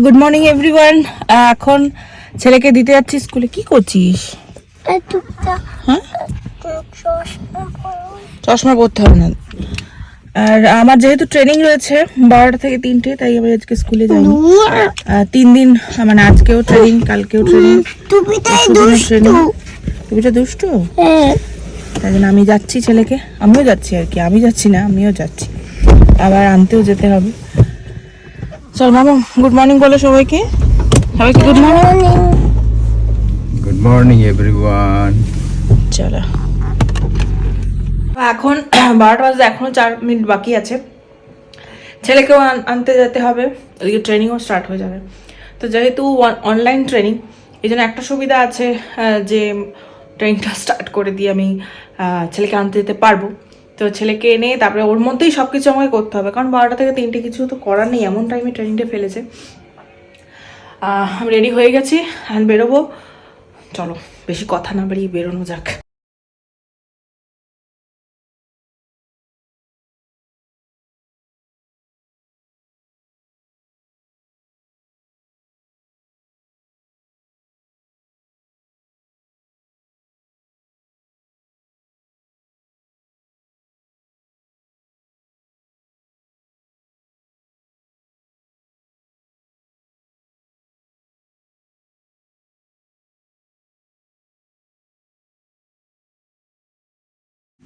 Good morning everyone. এখন ছেলেকে দিতে যাচ্ছি স্কুলে। কি করছিস? হ্যাঁ, চশমা পরতে হবে না। আর আমার যেহেতু ট্রেনিং রয়েছে 12টা থেকে 3টে, তাই আমি আজকে স্কুলে যাইনি। 3 দিন, মানে আজকেও ট্রেনিং, কালকেও ট্রেনিং, ট্রেনিং। টুপিটা দুষ্টু, তাই জন্য আমি যাচ্ছি ছেলেকে। আমিও যাচ্ছি আর কি, আমি যাচ্ছি না, আমিও যাচ্ছি। আবার আনতেও যেতে হবে। চল মামা, গুড মর্নিং বলো সবাইকে। সবাইকে good morning. Good morning everyone. চলো, এখন 12টা বাজে, এখনো 4 মিনিট বাকি আছে। ছেলেকেও আনতে যেতে হবে, ওদিকে ট্রেনিংও স্টার্ট হয়ে যাবে। তো যেহেতু অনলাইন ট্রেনিং, এই জন্য একটা সুবিধা আছে যে ট্রেনিংটা স্টার্ট করে দিয়ে আমি ছেলেকে আনতে যেতে পারবো। তো ছেলেকে এনে তারপরে ওর মধ্যেই সব কিছু আমাকে করতে হবে, কারণ 12টা থেকে 3টে কিছু তো করার নেই, এমন টাইমে ট্রেনিংটা ফেলেছে। আমি রেডি হয়ে গেছি, এখন বেরোবো। চলো, বেশি কথা না বাড়িয়ে বেরোনো যাক।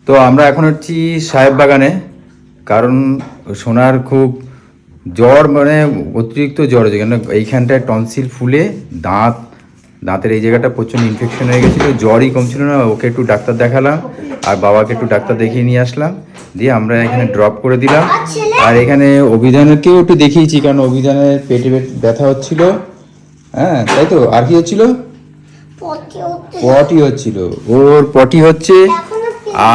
তো আমরা এখন হচ্ছি সাহেব বাগানে, কারণ সোনার খুব জ্বর, মানে অতিরিক্ত জ্বর হয়েছে। কেন এইখানটায় টনসিল ফুলে দাঁতের এই জায়গাটা প্রচণ্ড ইনফেকশন হয়ে গেছিলো, জ্বরই কমছিল না। ওকে একটু ডাক্তার দেখালাম আর বাবাকে একটু ডাক্তার দেখিয়ে নিয়ে আসলাম, দিয়ে আমরা এখানে ড্রপ করে দিলাম। আর এখানে অভিধানেরকেও একটু দেখিয়েছি, কারণ অভিধানের পেটে ব্যথা হচ্ছিল। হ্যাঁ, তাই তো। আর কি হচ্ছিল? পটি হচ্ছিল, ওর পটি হচ্ছে,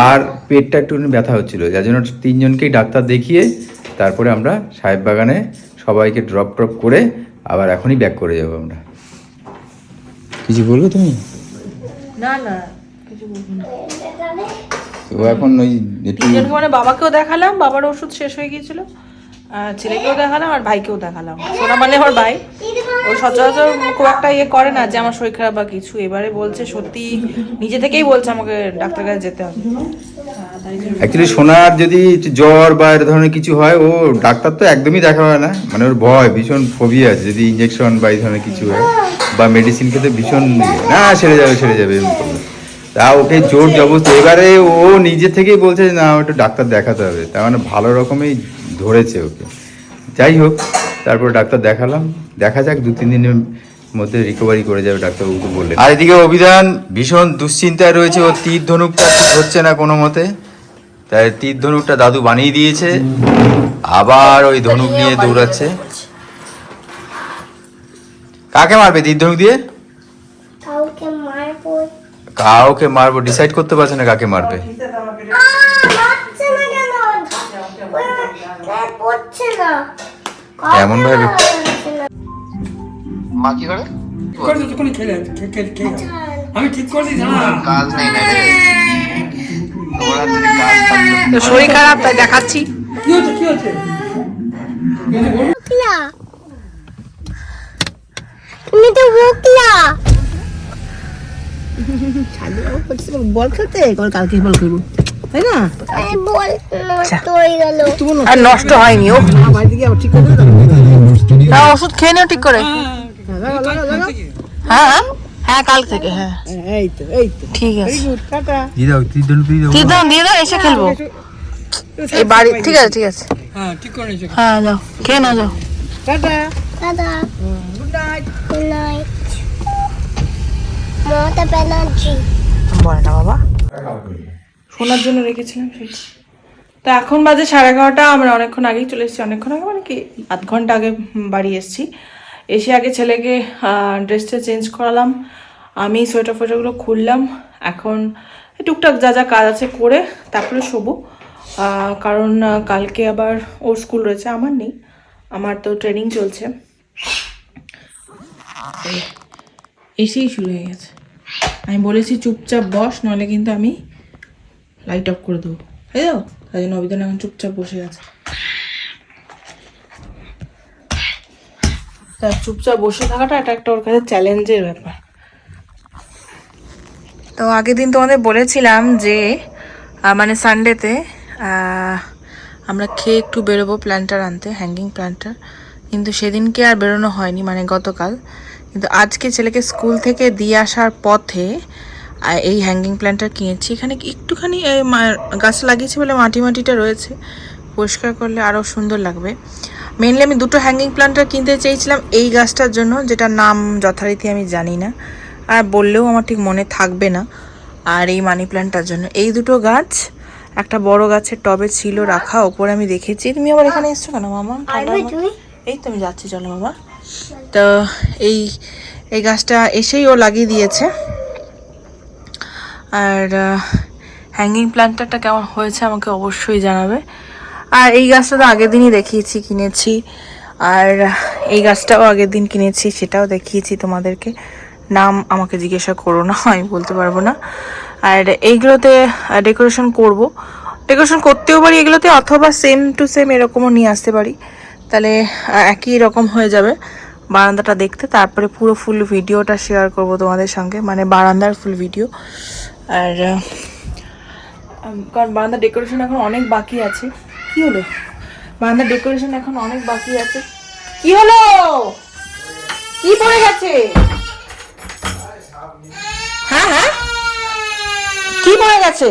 আর পেটটা একটু ব্যথা হচ্ছিল, যার জন্য 3জনকেই ডাক্তার দেখিয়ে তারপরে আমরা সাহেব বাগানে সবাইকে ড্রপ করে আবার এখনই ব্যাক করে যাবো আমরা। কিছু বলবে তুমি? না না, কিছু বলবো না। তো এখন ওই 3জনকে, মানে বাবাকেও দেখালাম, বাবার ওষুধ শেষ হয়ে গিয়েছিল, ছেলেকেও দেখালাম আর ভাইকেও দেখালাম। সোনা মানে আমার ভাই, ও সচরাচর খুব একটা ইয়ে করে না যে আমার শরীর খারাপ বা কিছু। এবারে বলছে, সত্যি নিজে থেকেই বলছে আমাকে ডাক্তার কাছে যেতে হবে। অ্যাকচুয়ালি সোনার যদি জ্বর বা এর ধরনের কিছু হয়, ও ডাক্তার তো একদমই দেখা হয় না, মানে ওর ভয়, ভীষণ ফোবিয়া আছে। যদি ইঞ্জেকশন বা এই ধরনের কিছু হয় বা মেডিসিন খেতে ভীষণ না, সেরে যাবে তা ওকে জোর জবরদস্তি। এবারে ও নিজে থেকেই বলছে যে না, আমার একটু ডাক্তার দেখাতে হবে, তার মানে ভালো রকমই ধরেছে ওকে। যাই হোক, তারপর ডাক্তার দেখালাম, দেখা যাক 2-3 দিনের মধ্যে রিকভারি করে যাবে ডাক্তারবাবু তো বললেন। আর এদিকে অভিধান ভীষণ দুশ্চিন্তায় রয়েছে, ও তীর ধনুকটা হচ্ছে না কোনো মতে, তাই তীর ধনুকটা দাদু বানিয়ে দিয়েছে, আবার ওই ধনুক নিয়ে দৌড়াচ্ছে। কাকে মারবে তীর ধনুক দিয়ে? কাউকে মারবো ডিসাইড করতে পারছে না কাকে মারবে। এমন ভাবে মা কি করে? আমি ঠিক করে দিই না, কাজ নেই না রে, তো শরীর খারাপ, তাই দেখাচ্ছি। কি হচ্ছে তুমি তো বকলা বল খেলতে, কালকে বল খেলবো, তাই না? বল নষ্ট হয়ে গেল। আর নষ্ট হয়নি, ও ঠিক করে দাও, ওষুধ খেয়ে নাও ঠিক করে। হ্যাঁ হ্যাঁ, কাল থেকে। হ্যাঁ, এই তো ঠিক আছে। তীর দাও, দিয়ে দাও, এসে খেলবো এই বাড়ি। ঠিক আছে। হ্যাঁ, ঠিক করে নিয়েছো। হ্যাঁ, যাও খেয়ে নাও, যাও। Tata good night Mamata Banerjee. বলে না বাবা, শোনার জন্য রেখেছিলাম সেই। তো এখন বাজে 11:30। আমরা অনেকক্ষণ আগেই চলে এসেছি, অনেকক্ষণ আগে মানে কি 8 ঘন্টা আগে বাড়ি এসেছি। এসে আগে ছেলেকে ড্রেসটা চেঞ্জ করালাম, আমি সোয়েটারগুলো খুললাম। এখন টুকটাক যা যা কাজ আছে করে তারপরে শোবো, কারণ কালকে আবার ওর স্কুল রয়েছে, আমার নেই, আমার তো ট্রেনিং চলছে। এসেই শুরু হয়ে গেছে। আমি বলেছি চুপচাপ বস, নাহলে কিন্তু আমি লাইট অফ করে দেবো, তাই তো? তাই জন্য অভিধান এখন চুপচাপ বসে আছে। তা চুপচাপ বসে থাকাটা এটা একটা ওর কাছে চ্যালেঞ্জের ব্যাপার। তো আগের দিন তোমাদের বলেছিলাম যে মানে সানডেতে আমরা খেয়ে একটু বেরোবো প্ল্যান্টার আনতে, হ্যাঙ্গিং প্ল্যান্টার, কিন্তু সেদিনকে আর বেরোনো হয়নি, মানে গতকাল। কিন্তু আজকে ছেলেকে স্কুল থেকে দিয়ে আসার পথে এই হ্যাঙ্গিং প্ল্যান্টার কিনেছি। এখানে একটুখানি গাছ লাগিয়েছি বলে মাটিটা রয়েছে, পরিষ্কার করলে আরও সুন্দর লাগবে। মেনলি আমি দুটো হ্যাঙ্গিং প্ল্যান্টার কিনতে চেয়েছিলাম এই গাছটার জন্য, যেটার নাম যথারীতি আমি জানি না, আর বললেও আমার ঠিক মনে থাকবে না। আর এই মানি প্ল্যান্টটার জন্য এই দুটো গাছ একটা বড় গাছের টবে ছিল রাখা, ওপরে আমি দেখেছি। তুমি আবার এখানে এসছো কেন মামা? এই তো আমি যাচ্ছি, চলো বাবা। তো এই গাছটা এসেই ও লাগিয়ে দিয়েছে। আর হ্যাঙ্গিং প্ল্যান্টারটা কেমন হয়েছে আমাকে অবশ্যই জানাবে। আর এই গাছটা তো আগের দিনই দেখিয়েছি, কিনেছি। আর এই গাছটাও আগের দিন কিনেছি, সেটাও দেখিয়েছি তোমাদেরকে। নাম আমাকে জিজ্ঞাসা করো না, আমি বলতে পারবো না। আর এইগুলোতে ডেকোরেশন করতেও পারি এগুলোতে, অথবা সেম টু সেম এরকমও নিয়ে আসতে পারি, তাহলে একই রকম হয়ে যাবে বারান্দাটা দেখতে। তারপরে পুরো ফুল ভিডিওটা শেয়ার করব তোমাদের সঙ্গে, মানে বারান্দার ফুল ভিডিও। আর কারণ বারান্দার ডেকোরেশন এখন অনেক বাকি আছে। কি হলো? বারান্দার ডেকোরেশন এখন অনেক বাকি আছে। কি হলো? কি পড়ে গেছে? হ্যাঁ হ্যাঁ, কি পড়ে গেছে?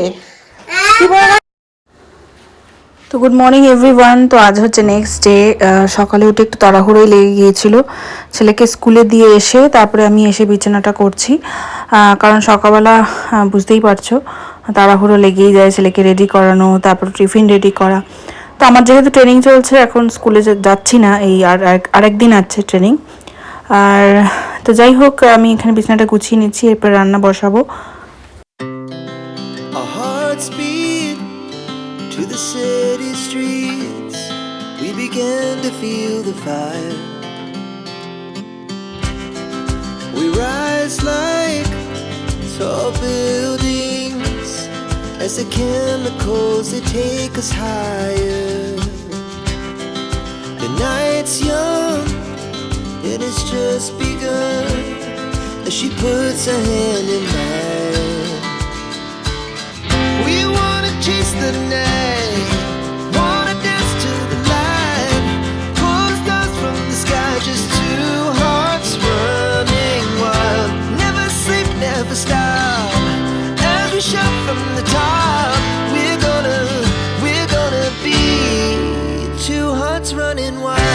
কি পড়ে গেছে? তো গুড মর্নিং এভরিওয়ান। তো আজ হচ্ছে নেক্সট ডে। সকালে উঠে একটু তাড়াহুড়োই লেগে গিয়েছিল। ছেলেকে স্কুলে দিয়ে এসে তারপরে আমি এসে বিছানাটা করছি, কারণ সকালবেলা বুঝতেই পারছো তাড়াহুড়ো লেগেই যায়, ছেলেকে রেডি করানো, তারপর টিফিন রেডি করা। তো আমার যেহেতু ট্রেনিং চলছে, এখন স্কুলে যাচ্ছি না, এই আরেকদিন আছে ট্রেনিং। আর তো যাই হোক, আমি এখানে বিছানাটা গুছিয়ে নিচ্ছি, এরপর রান্না বসাবো। To the city streets, we began to feel the fire. We rise like tall buildings as the chemicals they take us higher. The night's young and it's just begun as she puts her hand in mine. We wanna chase the night, wanna dance to the light, pull the stars from the sky, just two hearts running wild. Never sleep, never stop, as we shout from the top. We're gonna be two hearts running wild.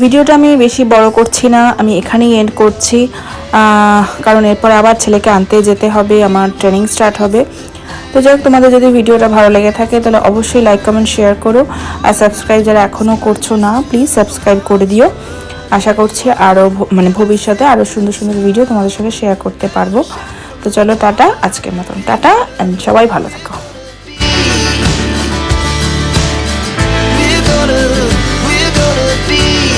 ভিডিওটা আমি বেশি বড় করছি না, আমি এখানেই and করছি, কারণ এরপর আবার ছেলেকে আনতে যেতে হবে, আমার ট্রেনিং স্টার্ট হবে। তো যাই হোক, তোমাদের যদি ভিডিওটা ভালো লেগে থাকে তাহলে অবশ্যই লাইক কমেন্ট শেয়ার করো, আর সাবস্ক্রাইব যারা এখনও করছো না প্লিজ সাবস্ক্রাইব করে দিও। আশা করছি আরও ভবিষ্যতে আরও সুন্দর সুন্দর ভিডিও তোমাদের সঙ্গে শেয়ার করতে পারবো। তো চলো টাটা, আজকের মতন টাটা, সবাই ভালো থাকো।